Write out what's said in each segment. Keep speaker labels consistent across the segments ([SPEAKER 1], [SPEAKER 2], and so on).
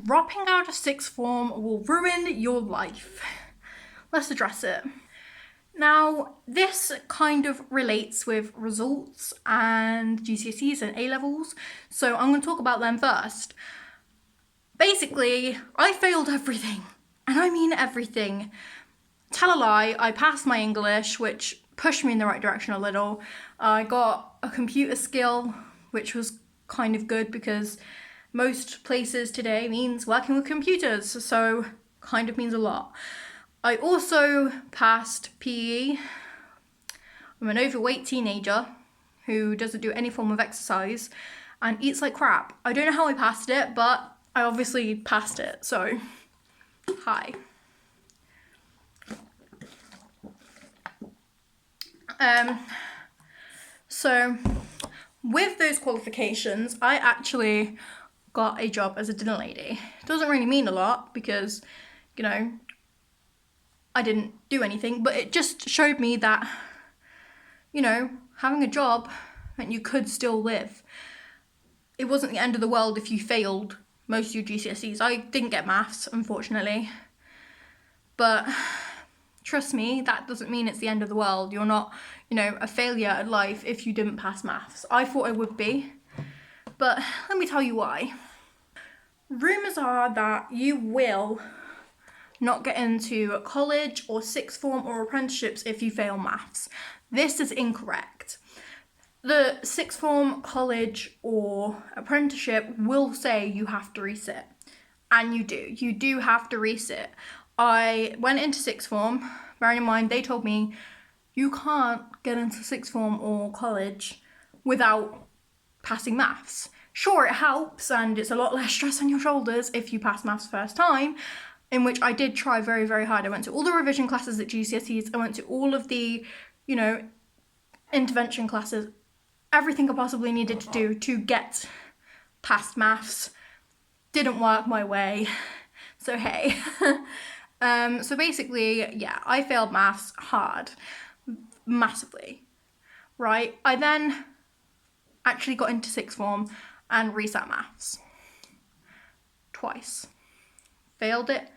[SPEAKER 1] dropping out of sixth form will ruin your life. Let's address it. Now, this kind of relates with results and GCSEs and A-levels, so I'm going to talk about them first. Basically, I failed everything, and I mean everything. Tell a lie, I passed my English, which pushed me in the right direction a little. I got a computer skill, which was kind of good because most places today means working with computers, so kind of means a lot. I also passed PE. I'm an overweight teenager who doesn't do any form of exercise and eats like crap. I don't know how I passed it, but I obviously passed it, so hi. So with those qualifications, I actually got a job as a dinner lady. It doesn't really mean a lot because, you know, I didn't do anything, but it just showed me that, you know, having a job meant you could still live. It wasn't the end of the world if you failed most of your GCSEs. I didn't get maths, unfortunately, but trust me, that doesn't mean it's the end of the world. You're not, you know, a failure at life if you didn't pass maths. I thought I would be, but let me tell you why. Rumours are that you will not get into college or sixth form or apprenticeships if you fail maths. This is incorrect. The sixth form, college or apprenticeship will say you have to resit, and you do. You do have to resit. I went into sixth form, bearing in mind they told me you can't get into sixth form or college without passing maths. Sure, it helps and it's a lot less stress on your shoulders if you pass maths first time, in which I did try very, very hard. I went to all the revision classes at GCSEs, I went to all of the, you know, intervention classes, everything I possibly needed to do to get past maths. Didn't work my way, so hey. So basically, yeah, I failed maths hard, massively, right? I then actually got into sixth form and resat maths twice. Failed it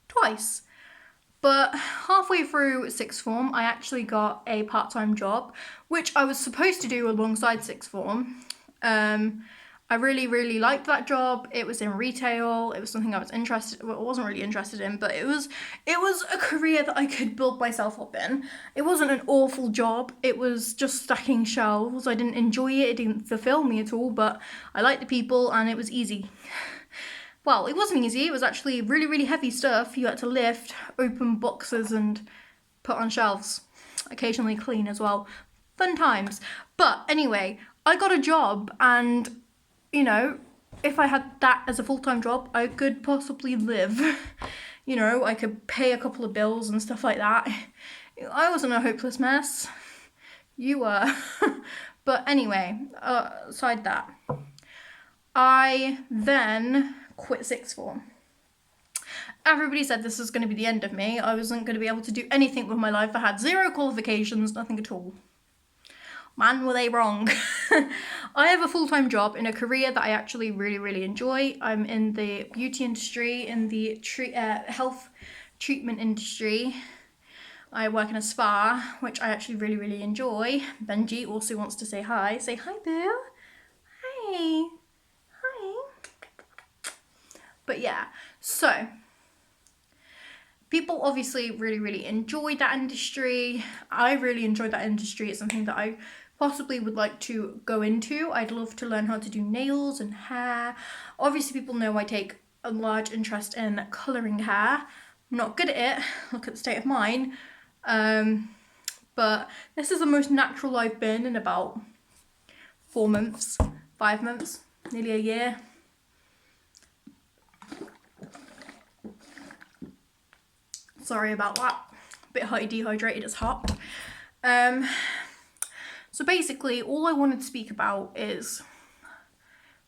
[SPEAKER 1] twice. But halfway through sixth form, I actually got a part-time job, which I was supposed to do alongside sixth form. I really, really liked that job. It was in retail. It was something I was wasn't really interested in, but it was a career that I could build myself up in. It wasn't an awful job. It was just stacking shelves. I didn't enjoy it. It didn't fulfill me at all, but I liked the people and it was easy. Well, it wasn't easy. It was actually really, really heavy stuff. You had to lift, open boxes and put on shelves. Occasionally clean as well. Fun times. But anyway, I got a job and, you know, if I had that as a full-time job, I could possibly live. You know, I could pay a couple of bills and stuff like that. I wasn't a hopeless mess. You were. But anyway, aside that, I then quit sixth form. Everybody said this was going to be the end of me. I wasn't going to be able to do anything with my life. I had zero qualifications, nothing at all. Man, were they wrong. I have a full-time job in a career that I actually really, really enjoy. I'm in the beauty industry, in the health treatment industry. I work in a spa, which I actually really, really enjoy. Benji also wants to say hi. Say hi, Boo. Hi. Hi. But yeah, so people obviously really, really enjoy that industry. I really enjoy that industry. It's something that I possibly would like to go into. I'd love to learn how to do nails and hair. Obviously, people know I take a large interest in colouring hair. I'm not good at it. Look at the state of mine. But this is the most natural I've been in about 4 months, 5 months, nearly a year. Sorry about that. A bit highly dehydrated, it's hot. So basically, all I wanted to speak about is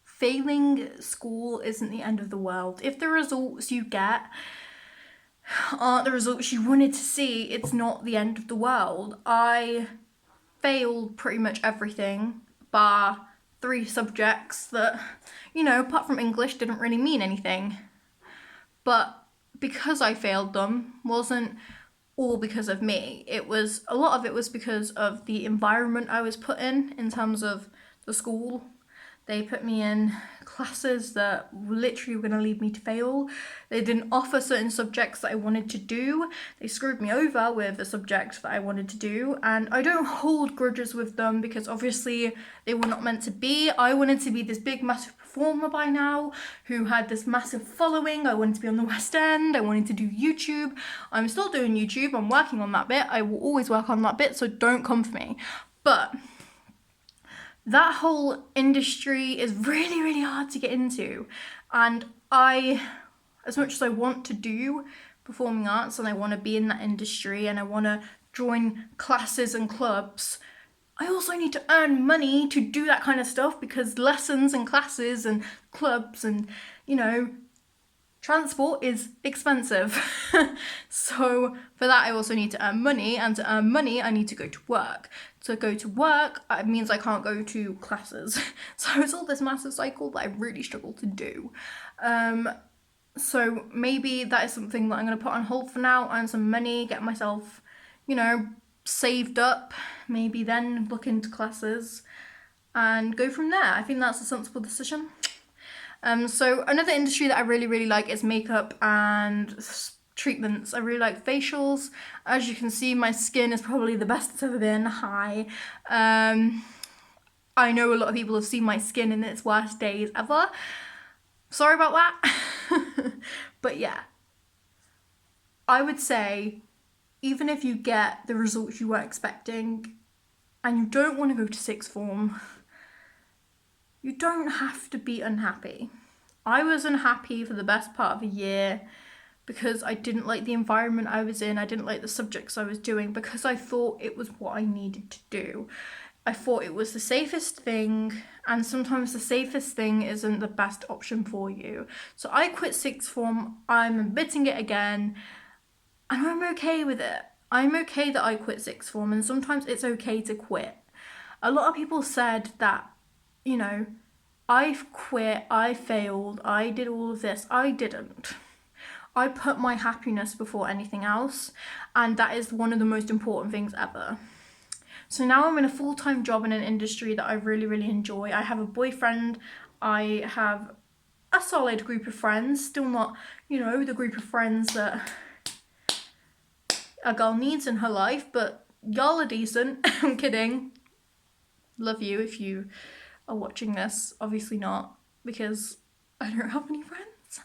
[SPEAKER 1] failing school isn't the end of the world. If the results you get aren't the results you wanted to see, it's not the end of the world. I failed pretty much everything, bar 3 subjects that, you know, apart from English, didn't really mean anything. But because I failed them wasn't all because of me. A lot of it was because of the environment I was put in terms of the school. They put me in classes that literally were going to lead me to fail. They didn't offer certain subjects that I wanted to do. They screwed me over with the subject that I wanted to do. And I don't hold grudges with them because obviously they were not meant to be. I wanted to be this big, massive performer by now who had this massive following. I wanted to be on the West End. I wanted to do YouTube. I'm still doing YouTube. I'm working on that bit. I will always work on that bit, so don't come for me. But that whole industry is really, really hard to get into. And as much as I want to do performing arts and I want to be in that industry and I want to join classes and clubs, I also need to earn money to do that kind of stuff because lessons and classes and clubs and, transport is expensive. So for that I also need to earn money, and to earn money I need to go to work. To go to work it means I can't go to classes. So it's all this massive cycle that I really struggle to do. So maybe that is something that I'm going to put on hold for now, earn some money, get myself, saved up, maybe then look into classes and go from there. I think that's a sensible decision. So another industry that I really, really like is makeup and treatments. I really like facials. As you can see, my skin is probably the best it's ever been. Hi. I know a lot of people have seen my skin in its worst days ever. Sorry about that. But yeah, I would say even if you get the results you were expecting and you don't want to go to sixth form, you don't have to be unhappy. I was unhappy for the best part of a year because I didn't like the environment I was in. I didn't like the subjects I was doing because I thought it was what I needed to do. I thought it was the safest thing, and sometimes the safest thing isn't the best option for you. So I quit sixth form. I'm admitting it again, and I'm okay with it. I'm okay that I quit sixth form, and sometimes it's okay to quit. A lot of people said that, I've quit, I failed, I did all of this. I didn't. I put my happiness before anything else, and that is one of the most important things ever. So now I'm in a full-time job in an industry that I really, really enjoy. I have a boyfriend, I have a solid group of friends, still not, the group of friends that a girl needs in her life, but y'all are decent. I'm kidding. Love you if you are watching this. Obviously not, because I don't have any friends,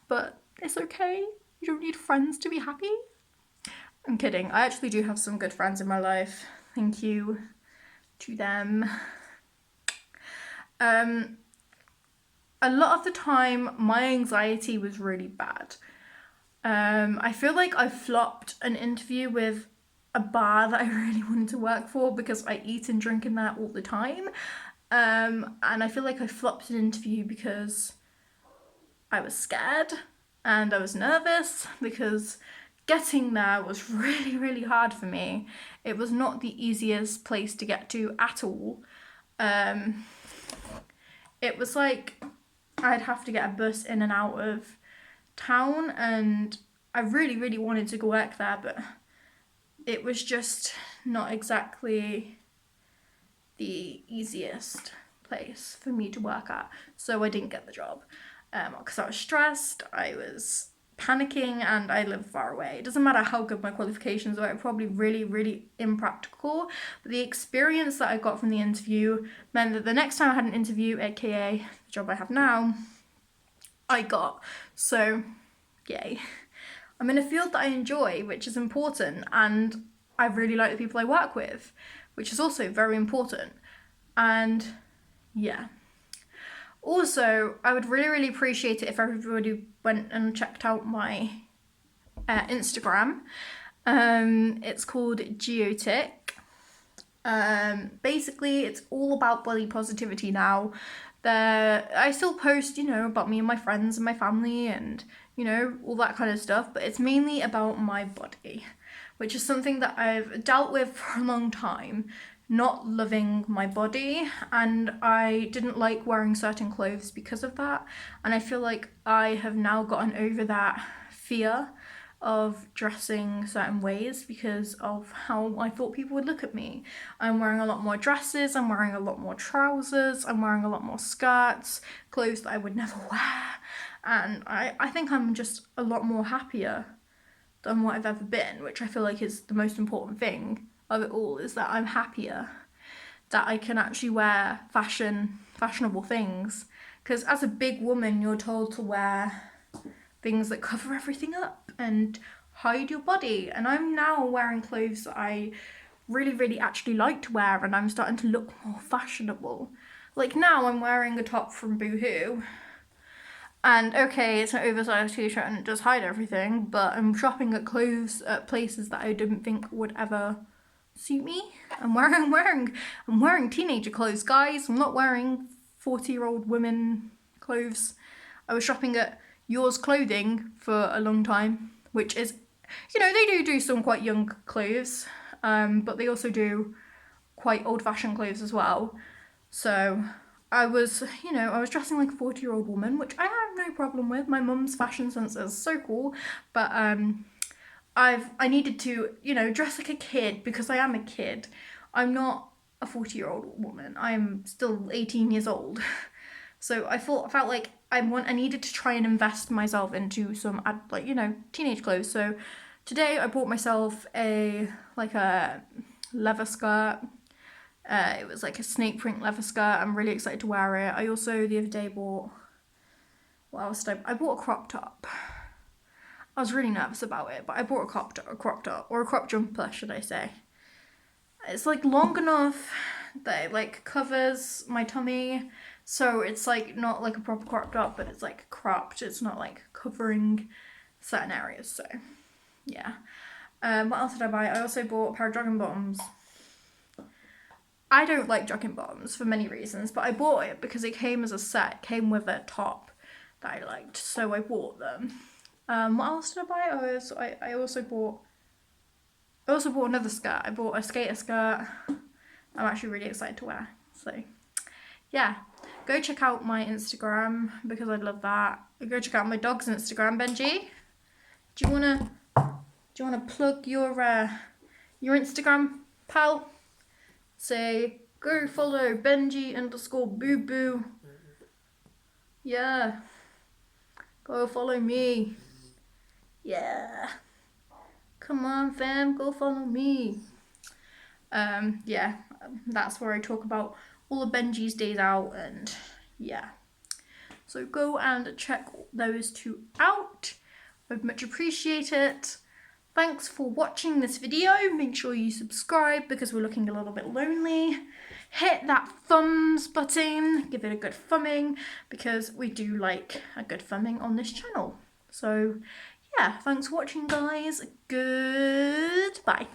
[SPEAKER 1] but it's okay. You don't need friends to be happy. I'm kidding. I actually do have some good friends in my life. Thank you to them. A lot of the time my anxiety was really bad. I feel like I flopped an interview with a bar that I really wanted to work for because I eat and drink in there all the time. And I feel like I flopped an interview because I was scared and I was nervous because getting there was really, really hard for me. It was not the easiest place to get to at all. It was like I'd have to get a bus in and out of town, and I really, really wanted to go work there, but it was just not exactly the easiest place for me to work at, so I didn't get the job because I was stressed, I was panicking, and I live far away. It doesn't matter how good my qualifications were, it's probably really, really impractical, but the experience that I got from the interview meant that the next time I had an interview, aka the job I have now, I got. So yay. I'm in a field that I enjoy, which is important, and I really like the people I work with, which is also very important. And yeah. Also, I would really, really appreciate it if everybody went and checked out my Instagram. It's called Geotic. Basically, it's all about body positivity now. I still post, about me and my friends and my family and, all that kind of stuff, but it's mainly about my body, which is something that I've dealt with for a long time. not loving my body, and I didn't like wearing certain clothes because of that. And I feel like I have now gotten over that fear of dressing certain ways because of how I thought people would look at me. I'm wearing a lot more dresses, I'm wearing a lot more trousers, I'm wearing a lot more skirts, clothes that I would never wear, and I think I'm just a lot more happier than what I've ever been, which I feel like is the most important thing of it all, is that I'm happier, that I can actually wear fashionable things. Because as a big woman, you're told to wear things that cover everything up and hide your body. And I'm now wearing clothes that I really actually like to wear, and I'm starting to look more fashionable. Like now I'm wearing a top from Boohoo, and okay, it's an oversized t-shirt and it does hide everything, but I'm shopping at clothes at places that I didn't think would ever suit me. I'm wearing teenager clothes, guys. I'm not wearing 40-year-old women clothes. I was shopping at Yours Clothing for a long time, which is, they do some quite young clothes, but they also do quite old-fashioned clothes as well. So I was dressing like a 40-year-old woman, which I have no problem with. My mum's fashion sense is so cool, but I needed to, dress like a kid because I am a kid. I'm not a 40-year-old woman. I'm still 18 years old. So I felt like I needed to try and invest myself into some teenage clothes. So today I bought myself a leather skirt. It was like a snake print leather skirt. I'm really excited to wear it. I also the other day bought, what else did I bought a crop top. I was really nervous about it, but I bought a crop top, or a crop jumper, should I say. It's like long enough that it like covers my tummy, so it's like not like a proper crop top, but it's like cropped. It's not like covering certain areas. So yeah. What else did I buy? I also bought a pair of jogging bottoms. I don't like jogging bottoms for many reasons, but I bought it because it came as a set. It came with a top that I liked, so I bought them. What else did I buy? I also bought another skirt. I bought a skater skirt. I'm actually really excited to wear. So yeah, go check out my Instagram because I love that. Go check out my dog's Instagram. Benji, do you wanna plug your Instagram, pal? Say, go follow Benji_Boo Boo. Yeah. Go follow me. Yeah. Come on, fam, go follow me. Yeah, that's where I talk about all of Benji's days out, and yeah. So go and check those two out. I'd much appreciate it. Thanks for watching this video. Make sure you subscribe because we're looking a little bit lonely. Hit that thumbs button, give it a good thumbing because we do like a good thumbing on this channel. So yeah, thanks for watching, guys. Goodbye.